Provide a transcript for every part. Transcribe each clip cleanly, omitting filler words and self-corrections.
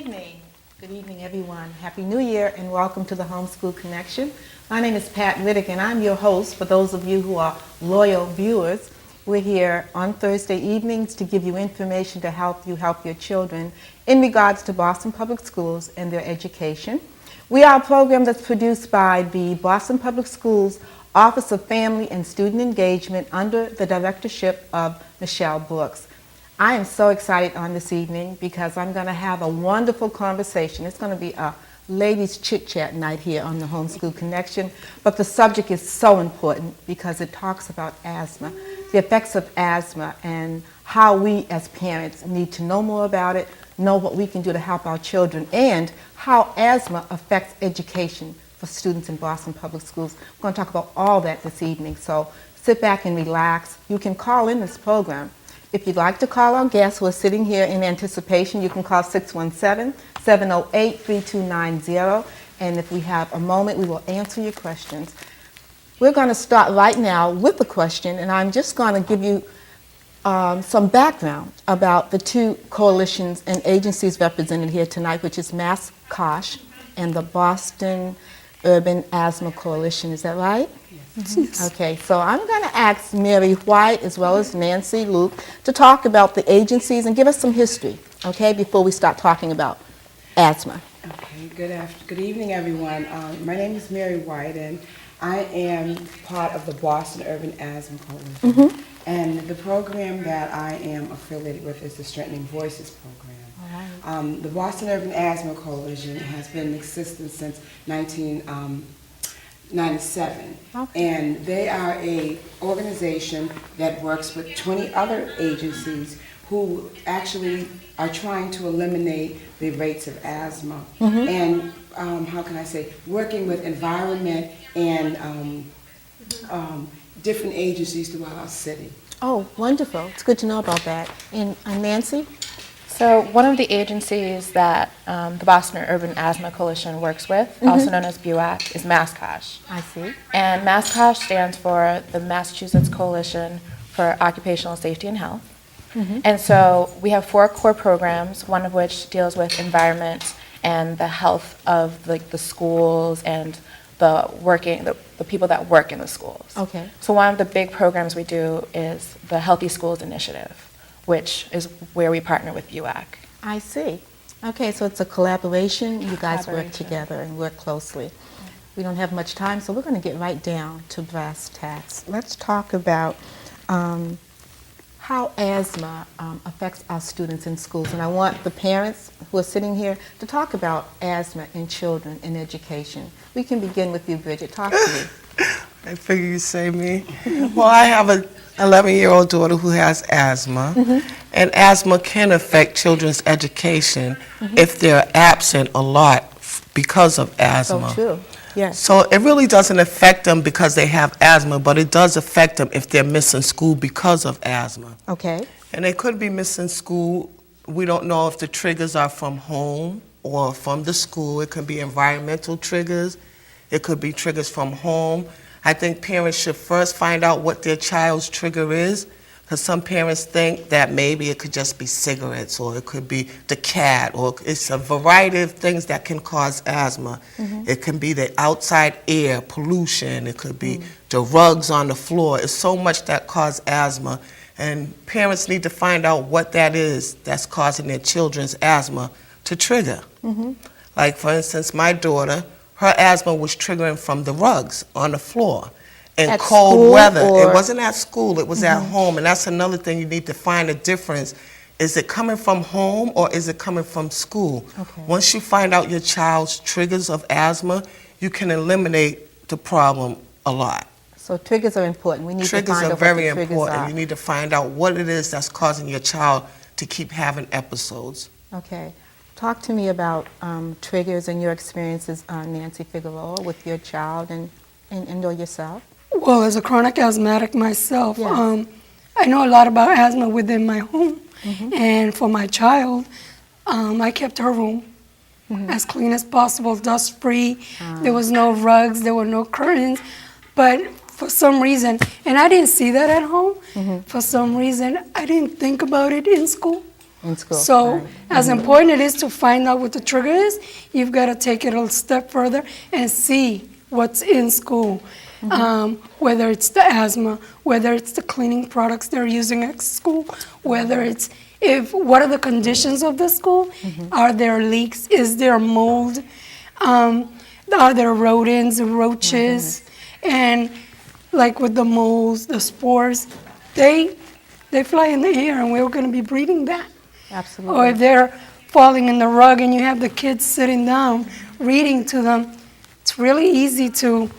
evening. Good evening, everyone. Happy New Year and welcome to the Homeschool Connection. My name is Pat Riddick and I'm your host. For those of you who are loyal viewers, we're here on Thursday evenings to give you information to help you help your children in regards to Boston Public Schools and their education. We are a program that's produced by the Boston Public Schools Office of Family and Student Engagement under the directorship of Michelle Brooks. I am so excited on this evening because I'm going to have a wonderful conversation. It's going to be a ladies' chit-chat night here on the Homeschool Connection, but the subject is so important because it talks about asthma, the effects of asthma, and how we as parents need to know more about it, know what we can do to help our children, and how asthma affects education for students in Boston Public Schools. We're going to talk about all that this evening, so sit back and relax. You can call in this program. If you'd like to call our guests who are sitting here in anticipation, you can call 617-708-3290, and if we have a moment, we will answer your questions. We're going to start right now with a question, and I'm just going to give you some background about the two coalitions and agencies represented here tonight, which is MassCOSH and the Boston Urban Asthma Coalition. Is that right? Yes. Okay, so I'm going to ask Mary White as well as Nancy Luke to talk about the agencies and give us some history, okay, before we start talking about asthma. Okay, good evening, everyone. My name is Mary White, and I am part of the Boston Urban Asthma Coalition. Mm-hmm. And the program that I am affiliated with is the Strengthening Voices program. All right. The Boston Urban Asthma Coalition has been in existence since 1997, okay. And they are a organization that works with 20 other agencies who actually are trying to eliminate the rates of asthma. Mm-hmm. And how can I say, working with environment and different agencies throughout our city. Oh, wonderful. It's good to know about that. And Nancy? So one of the agencies that the Boston Urban Asthma Coalition works with, mm-hmm. also known as BUAC, is MassCOSH. I see. And MassCOSH stands for the Massachusetts Coalition for Occupational Safety and Health. Mm-hmm. And so we have 4 core programs, one of which deals with environment and the health of the schools and the people that work in the schools. Okay. So one of the big programs we do is the Healthy Schools Initiative, which is where we partner with BUAC. I see. Okay, so it's a collaboration. You guys work together and work closely. We don't have much time, so we're going to get right down to brass tacks. Let's talk about how asthma affects our students in schools. And I want the parents who are sitting here to talk about asthma in children in education. We can begin with you, Bridget. Talk to me. I figure you say me. Well, I have an 11-year-old daughter who has asthma, mm-hmm. and asthma can affect children's education mm-hmm. if they're absent a lot because of asthma. So true. Yes. So it really doesn't affect them because they have asthma, but it does affect them if they're missing school because of asthma. Okay. And they could be missing school. We don't know if the triggers are from home or from the school. It could be environmental triggers. It could be triggers from home. I think parents should first find out what their child's trigger is, because some parents think that maybe it could just be cigarettes, or it could be the cat, or it's a variety of things that can cause asthma. Mm-hmm. It can be the outside air, pollution. It could be the rugs on the floor. It's so much that causes asthma, and parents need to find out what that is that's causing their children's asthma to trigger. Mm-hmm. Like, for instance, my daughter, her asthma was triggering from the rugs on the floor and at cold weather. Or? It wasn't at school, it was mm-hmm. at home. And that's another thing you need to find a difference. Is it coming from home or is it coming from school? Okay. Once you find out your child's triggers of asthma, you can eliminate the problem a lot. So triggers are important. We need triggers to find are out very what the important. Are. You need to find out what it is that's causing your child to keep having episodes. Okay. Talk to me about triggers and your experiences, Nancy Figueroa, with your child and or yourself. Well, as a chronic asthmatic myself, yes. I know a lot about asthma within my home. Mm-hmm. And for my child, I kept her room mm-hmm. as clean as possible, dust-free. There was no rugs, there were no curtains. But for some reason, and I didn't see that at home, mm-hmm. for some reason, I didn't think about it in school. In school, So right. as important it is to find out what the trigger is, you've got to take it a step further and see what's in school. Whether it's the asthma, whether it's the cleaning products they're using at school, whether it's what are the conditions of the school? Are there leaks? Is there mold? Are there rodents, roaches? And like with the molds, the spores, they fly in the air and we're going to be breathing that. Absolutely. Or if they're falling in the rug and you have the kids sitting down reading to them, it's really easy to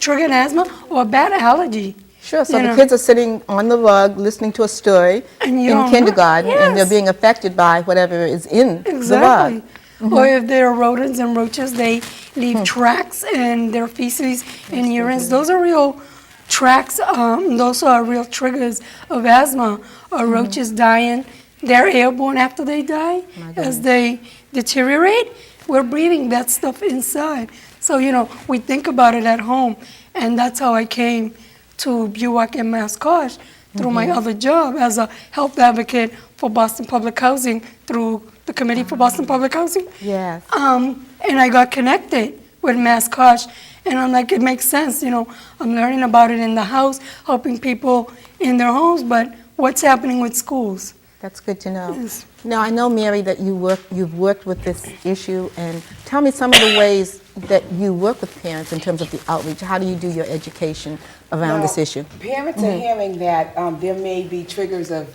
trigger an asthma or a bad allergy. Sure, so You the know. kids are sitting on the rug listening to a story And you in don't know- kindergarten, and they're yes. being affected by whatever is in the Exactly. rug. Or if there are rodents and roaches, they leave tracks in their feces and urines. Those are real tracks. Those are real triggers of asthma. Or roaches dying. They're airborne after they die. As they deteriorate, we're breathing that stuff inside. So, we think about it at home. And that's how I came to BUAC and MassCOSH through my other job as a health advocate for Boston Public Housing through the Committee for Boston Public Housing. Yes. And I got connected with MassCOSH, and I'm like, it makes sense, I'm learning about it in the house, helping people in their homes, but what's happening with schools? That's good to know. Yes. Now, I know, Mary, that you've worked with this issue, and tell me some of the ways that you work with parents in terms of the outreach. How do you do your education around this issue? Parents are hearing that there may be triggers of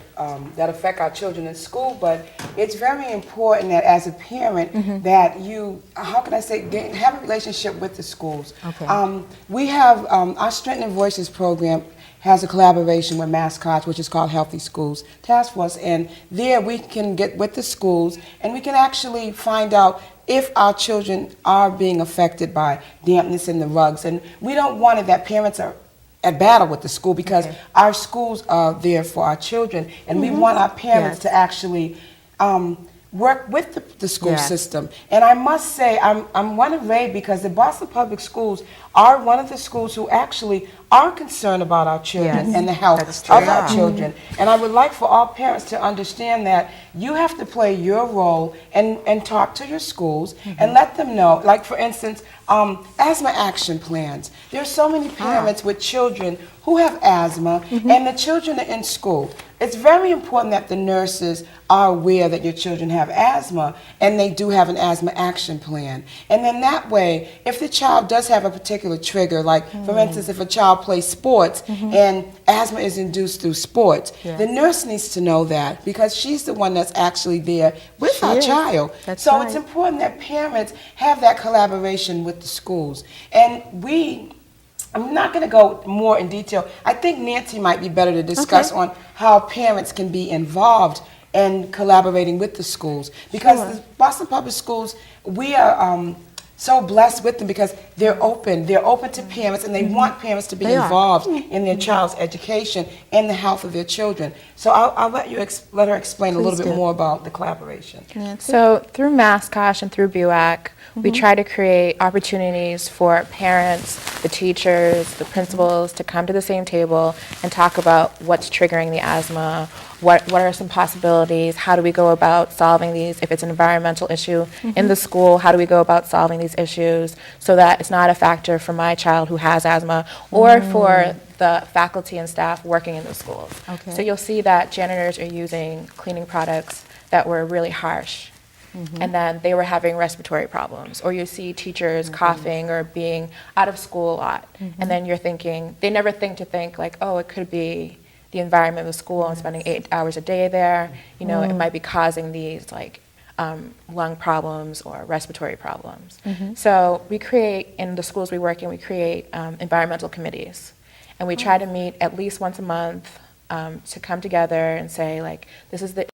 that affect our children in school, but it's very important that as a parent that you, how can I say, have a relationship with the schools. Okay. We have our Strengthening Voices program has a collaboration with MassCOSH, which is called Healthy Schools Task Force, and there we can get with the schools and we can actually find out if our children are being affected by dampness in the rugs. And we don't want it that parents are at battle with the school, because our schools are there for our children, and we want our parents to actually work with the school system. And I must say, I'm one of Ray, because the Boston Public Schools are one of the schools who actually are concerned about our children and the health of our children. And I would like for all parents to understand that you have to play your role and talk to your schools and let them know, like for instance, asthma action plans. There are so many parents with children who have asthma and the children are in school. It's very important that the nurses are aware that your children have asthma and they do have an asthma action plan. And then that way, if the child does have a particular trigger, like for instance, if a child plays sports and asthma is induced through sports, the nurse needs to know that, because she's the one that's actually there with our child. So it's important that parents have that collaboration with the schools. And I'm not going to go more in detail. I think Nancy might be better to discuss on how parents can be involved in collaborating with the schools. Because the Boston Public Schools, we are so blessed with them because they're open. They're open to parents, and they want parents to be involved in their child's education and the health of their children. So I'll let her explain a little bit more about the collaboration. So through MassCOSH and through BUAC, we try to create opportunities for parents, the teachers, the principals to come to the same table and talk about what's triggering the asthma, what are some possibilities, how do we go about solving these, if it's an environmental issue in the school, how do we go about solving these issues so that it's not a factor for my child who has asthma or for the faculty and staff working in the schools. So you'll see that janitors are using cleaning products that were really harsh. And then they were having respiratory problems. Or you see teachers coughing or being out of school a lot. And then you're thinking, they never think like, oh, it could be the environment of the school. I'm spending 8 hours a day there. You know, it might be causing these like lung problems or respiratory problems. So we create, in the schools we work in, we create environmental committees. And we try to meet at least once a month to come together and say, like, this is the